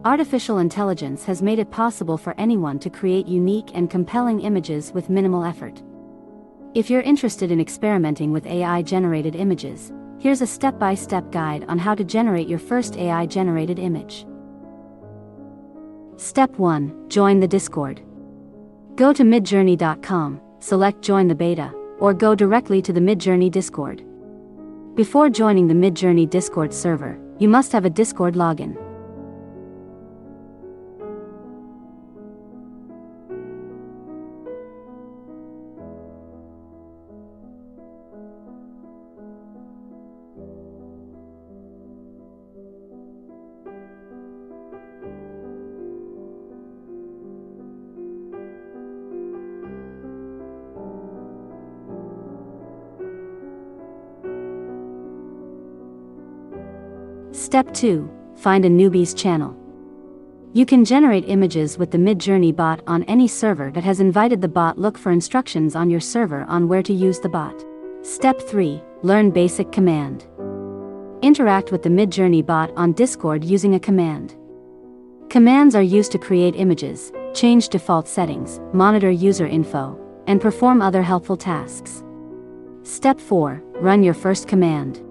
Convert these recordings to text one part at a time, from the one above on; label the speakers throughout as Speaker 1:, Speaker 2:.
Speaker 1: Artificial intelligence has made it possible for anyone to create unique and compelling images with minimal effort. If you're interested in experimenting with AI-generated images, here's a step-by-step guide on how to generate your first AI-generated image. Step 1. Join the Discord. Go to midjourney.com, select Join the Beta, or go directly to the Midjourney Discord. Before joining the Midjourney Discord server, you must have a Discord login. Step 2. Find a newbie's channel. You can generate images with the Midjourney bot on any server that has invited the bot. Look for instructions on your server on where to use the bot. Step 3. Learn basic command. Interact with the Midjourney bot on Discord using a command. Commands are used to create images, change default settings, monitor user info, and perform other helpful tasks. Step 4. Run your first command.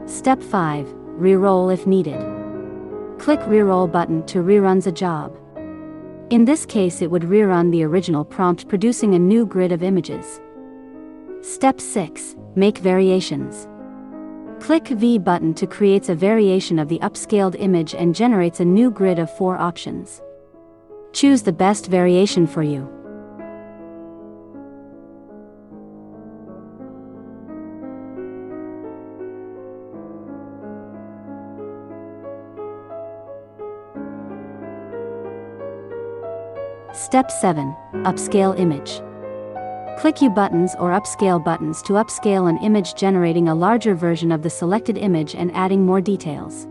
Speaker 1: Step 5. Reroll if needed. Click Reroll button to reruns a job. In this case, it would rerun the original prompt, producing a new grid of images. Step 6. Make variations. Click V button to create a variation of the upscaled image and generates a new grid of 4 options. Choose the best variation for you. Step 7. Upscale image. Click U buttons or upscale buttons to upscale an image, generating a larger version of the selected image and adding more details.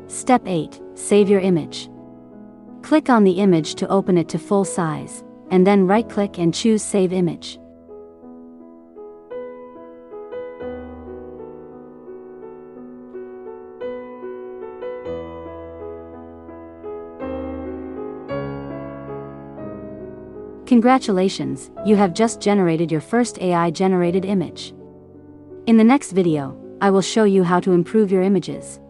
Speaker 1: Step 8. Save your image. Click on the image to open it to full size, and then right-click and choose Save Image. Congratulations, you have just generated your first AI-generated image. In the next video, I will show you how to improve your images.